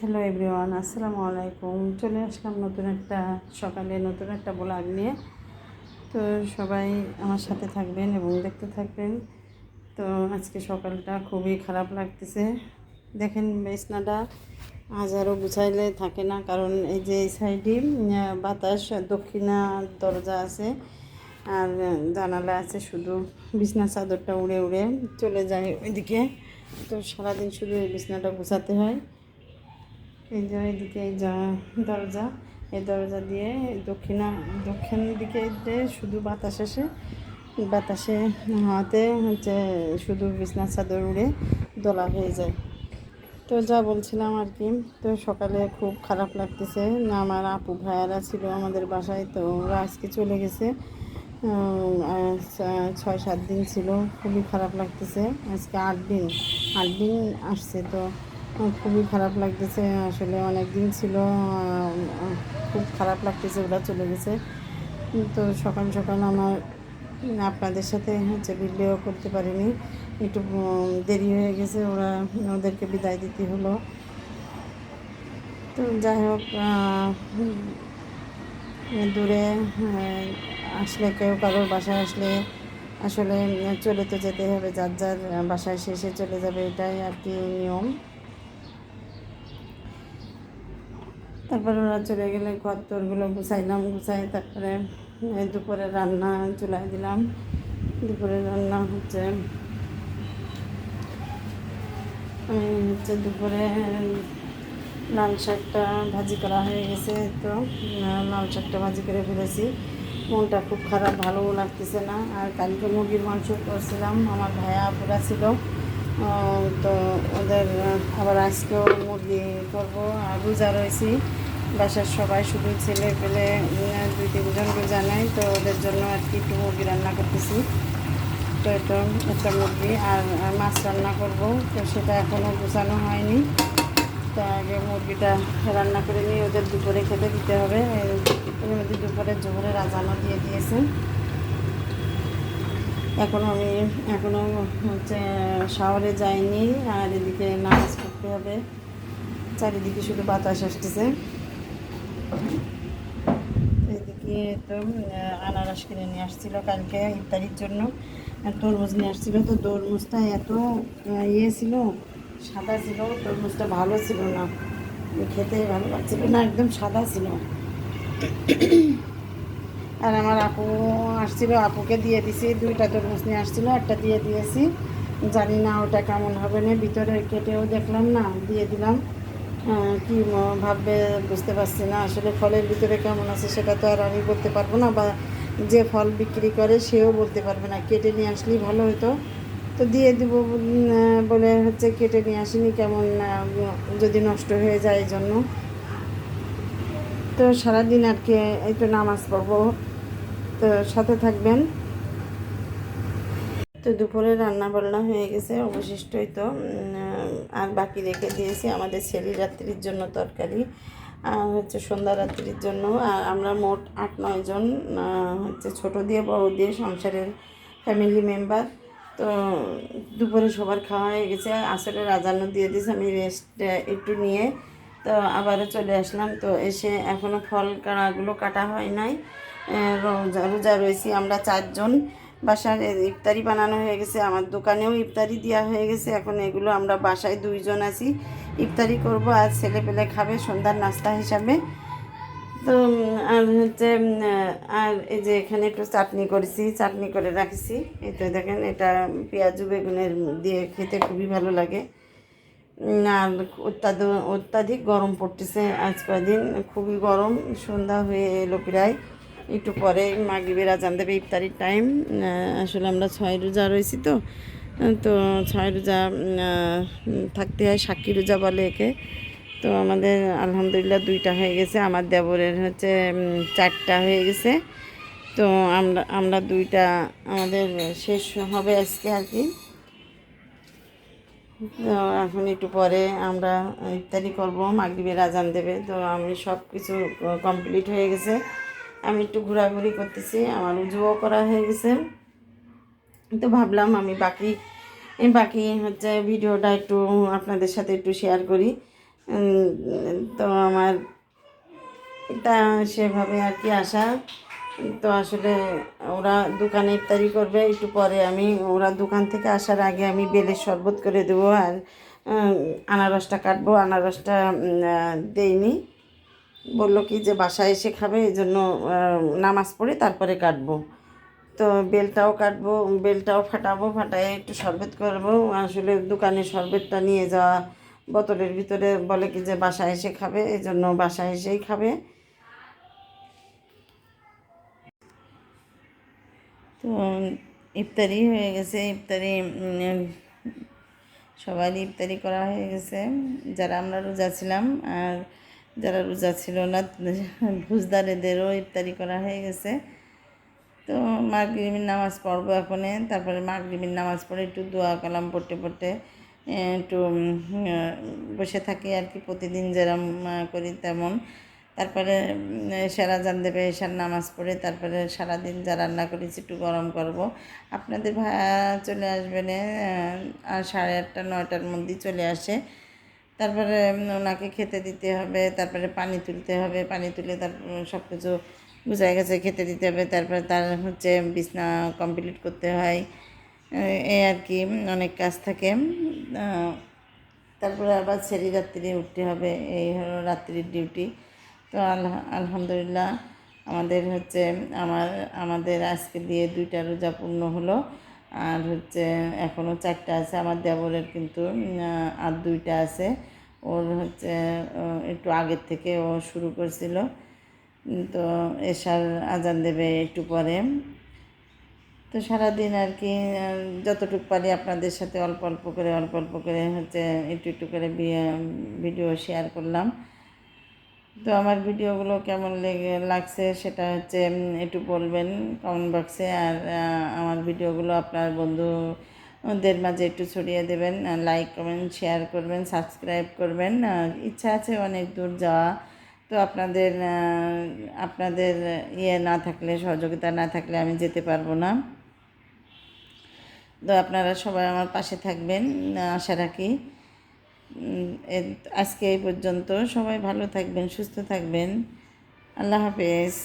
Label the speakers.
Speaker 1: Hello everyone, আসসালামু আলাইকুম। চলে আসলাম নতুন একটা সকালে নতুন একটা ব্লগ নিয়ে। তো সবাই আমার সাথে থাকবেন এবং দেখতে থাকবেন। তো আজকে সকালটা খুবই খারাপ লাগতেছে। দেখেন বিছনাটা আজ আরও গুছাইলে থাকে না, কারণ এই যে এই সাইডে বাতাস, দক্ষিণা দরজা আছে আর জানালা আছে, শুধু বিছনার চাদরটা উড়ে উড়ে চলে যায় ওইদিকে। তো সারাদিন শুধু এই বিছনাটা গুছাতে হয়। এই যে এদিকে এই দরজা, এই দরজা দিয়ে দক্ষিণ দিকে যে শুধু বাতাস আসে, বাতাসে হাতে হচ্ছে শুধু বিছনার চাদর উড়ে দোলা হয়ে যায়। তো যা বলছিলাম আর কি, তো সকালে খুব খারাপ লাগতেছে। আমার আপু ভাইয়ারা ছিল আমাদের বাসায়, তো ওরা আজকে চলে গেছে। 6-7 দিন ছিল, খুবই খারাপ লাগতেছে। আজকে 8 দিন আসছে, তো খুবই খারাপ লাগতেছে। আসলে অনেক দিন ছিল, খুব খারাপ লাগতেছে ওরা চলে গেছে। তো সকাল সকাল আমার আপনাদের সাথে হচ্ছে ভিডিও করতে পারিনি, একটু দেরি হয়ে গেছে, ওদেরকে বিদায় দিতে হলো। তো যাই হোক, দূরে আসলে কেউ কারোর বাসায় আসলে আসলে চলে তো যেতে হবে, যার যার বাসায় শেষে চলে যাবে, এটাই আর কি নিয়ম। তারপরে ওরা চলে গেলে ঘর তোরগুলো গুছাই তারপরে দুপুরে রান্না চুলায় দিলাম। দুপুরের রান্না হচ্ছে দুপুরে লাল শাকটা ভাজি করা হয়ে গেছে। তো লাল শাকটা ভাজি করে ফেলেছি। মনটা খুব খারাপ, ভালোও লাগতেছে না। আর কালকে মুরগির মাংস করছিলাম, আমার ভাইয়া আপুরা ছিল, তো ওদের আবার আজকেও মুরগি করবো। আর রোজা রয়েছি, বাসার সবাই শুধু ছেলে পেলে 2-3 জন রোজা নেয়, তো ওদের জন্য আর কি একটু মুরগি রান্না করতেছি। তো এটা একটা মুরগি আর মাছ রান্না করব, তো সেটা এখনও গোছানো হয়নি। তো আগে মুরগিটা রান্না করে নিয়ে ওদের দুপুরে খেতে দিতে হবে। ওদের দুপুরে জোহরের আজানও দিয়ে দিয়েছে। এখনও হচ্ছে শাওয়ারে যাইনি, আর এদিকে নামাজ পড়তে হবে। চারিদিকে শুধু বাতাস আসতেছে। এদিকে তো আনারস কিনে নিয়ে আসছিল কালকে ইফতারির জন্য, আর তরমুজ নিয়ে আসছিল। তো তরমুজটা এত ছিল, সাদা ছিল, তরমুজটা ভালো ছিল না, খেতে ভালো লাগছিল না, একদম সাদা ছিল। আর আমার আপু আসছিল, আপুকে দিয়ে দিছি। 2টা তরমুজ নিয়ে আসছিল, একটা দিয়ে দিয়েছি। জানি না ওটা কেমন হবে না, ভিতরে কেটেও দেখলাম না, দিয়ে দিলাম। কি ভাববে বুঝতে পারছি না। আসলে ফলের ভিতরে কেমন আছে সেটা তো আর আমি বলতে পারবো না, বা যে ফল বিক্রি করে সেও বলতে পারবে না। কেটে নিয়ে আসলেই ভালো হতো, তো দিয়ে দিব বলে হচ্ছে কেটে নিয়ে আসিনি, কেমন যদি নষ্ট হয়ে যায় এই জন্য। তো সারাদিন আর কি একটু নামাজ পড়বো, তো সাথে থাকবেন। তো দুপুরে রান্না বান্না হয়ে গেছে, অবশিষ্টই তো আর বাকি রেখে দিয়েছি আমাদের ছেলে রাত্রির জন্য তরকারি, আর হচ্ছে সন্ধ্যা রাত্রির জন্য। আর আমরা মোট 8-9 জন, হচ্ছে ছোটো দিয়ে বড় দিয়ে সংসারের ফ্যামিলি মেম্বার। তো দুপুরে সবার খাওয়া হয়ে গেছে, আসরের আজানও দিয়ে দিয়েছে। আমি রেস্ট একটু নিয়ে তো আবারও চলে আসলাম। তো এসে এখনও ফল কাটাগুলো কাটা হয় নাই। রোজা রয়েছি আমরা 4 জন। বাসার ইফতারি বানানো হয়ে গেছে, আমার দোকানেও ইফতারি দেওয়া হয়ে গেছে। এখন এগুলো আমরা বাসায় 2 জন আছি, ইফতারি করব আর ছেলে পেলে খাবে সন্ধ্যার নাস্তা হিসাবে। তো আর হচ্ছে আর এই যে এখানে একটু চাটনি করেছি, চাটনি করে রাখছি। এই তো দেখেন, এটা পেঁয়াজু বেগুনের দিয়ে খেতে খুবই ভালো লাগে। আর অত্যাধিক গরম পড়তেছে আজ কদিন, খুবই গরম। সন্ধ্যা হয়ে এলো প্রায়, একটু পরে মাগরিবের আজান দেবে, ইফতারির টাইম। আসলে আমরা 6 রোজা রয়েছি, তো তো 6 রোজা থাকতে হয়, সাক্ষী রোজা বলে একে। তো আমাদের আলহামদুলিল্লাহ 2টা হয়ে গেছে, আমার দেবরের হচ্ছে 4টা হয়ে গেছে। তো আমরা 2টা আমাদের শেষ হবে আজকে আর কি। তো এখন একটু পরে আমরা ইফতারি করব, মাগরিবের আজান দেবে। তো আমি সব কিছু কমপ্লিট হয়ে গেছে, আমি একটু ঘোরাঘুরি করতেছি, আমার উজুও করা হয়ে গেছে। তো ভাবলাম আমি বাকি হচ্ছে ভিডিওটা একটু আপনাদের সাথে একটু শেয়ার করি। তো আমার তা সেভাবে আর কি আসা। তো আসলে ওরা দোকানে ইফতারি করবে একটু পরে, আমি ওরা দোকান থেকে আসার আগে আমি বেলের শরবত করে দেবো। আর আনারসটা কাটবো, আনারসটা দেইনি, বললো কি যে বাসায় এসে খাবে, এই জন্য নামাজ পড়ে তারপরে কাটবো। তো বেলটাও কাটবো, বেলটাও ফাটাবো, ফাটায় একটু শরবত করবো। আসলে দোকানে শরবতটা নিয়ে যাওয়া বোতলের ভিতরে, বলে কি যে বাসায় এসে খাবে, এই জন্য বাসায় এসেই খাবে। তো ইফতারি হয়ে গেছে, ইফতারি সবারই ইফতারি করা হয়ে গেছে, যারা আমরা রোজা ছিলাম, আর যারা রোজা ছিল না ভুজদারেদেরও ইফতারি করা হয়ে গেছে। তো মাগরিবের নামাজ পড়বো এখনে, তারপরে মাগরিবের নামাজ পড়ে একটু দোয়া কালাম পড়তে পড়তে একটু বসে থাকি আর কি, প্রতিদিন যেরকম করি তেমন। তারপরে এশার আজান দেবে, এশার নামাজ পড়ে তারপরে সারাদিন যা রান্না করেছি একটু গরম করব। আপনাদের ভাইয়া চলে আসবেন আর 8:30 9টার মধ্যেই চলে আসে। তারপরে ওনাকে খেতে দিতে হবে, তারপরে পানি তুলতে হবে, পানি তুলে তারপর সব কিছু গুছায় গেছে খেতে দিতে হবে। তারপরে তার হচ্ছে বিছনা কমপ্লিট করতে হয়, এই আর কি অনেক কাজ থাকে। তারপরে আবার সেরি রাত্রি উঠতে হবে, এই হলো রাত্রির ডিউটি। তো আলহামদুলিল্লাহ আমাদের হচ্ছে আমাদের আজকে দিয়ে 2টা রোজা পূর্ণ হলো। আর হচ্ছে এখনও 4টা আছে, আমার দেবরের কিন্তু আর 2টা আছে। ওর হচ্ছে একটু আগের থেকে ও শুরু করছিল। তো এশার আজান দেবে একটু পরে। তো সারাদিন আর কি যতটুকু পারি আপনাদের সাথে অল্প অল্প করে হচ্ছে একটু একটু করে ভিডিও শেয়ার করলাম। তো আমার ভিডিওগুলো কেমন লাগছে সেটা হচ্ছে একটু বলবেন কমেন্ট বক্সে। আর আমার ভিডিওগুলো আপনার বন্ধুদের মাঝে একটু ছড়িয়ে দেবেন, লাইক কমেন্ট শেয়ার করবেন, সাবস্ক্রাইব করবেন। ইচ্ছা আছে অনেক দূর যাওয়া, তো আপনাদের ইয়ে না থাকলে, সহযোগিতা না থাকলে আমি যেতে পারবো না। তো আপনারা সবাই আমার পাশে থাকবেন আশা রাখি। আজকে এই পর্যন্ত, সবাই ভালো থাকবেন, সুস্থ থাকবেন। আল্লাহ হাফেজ।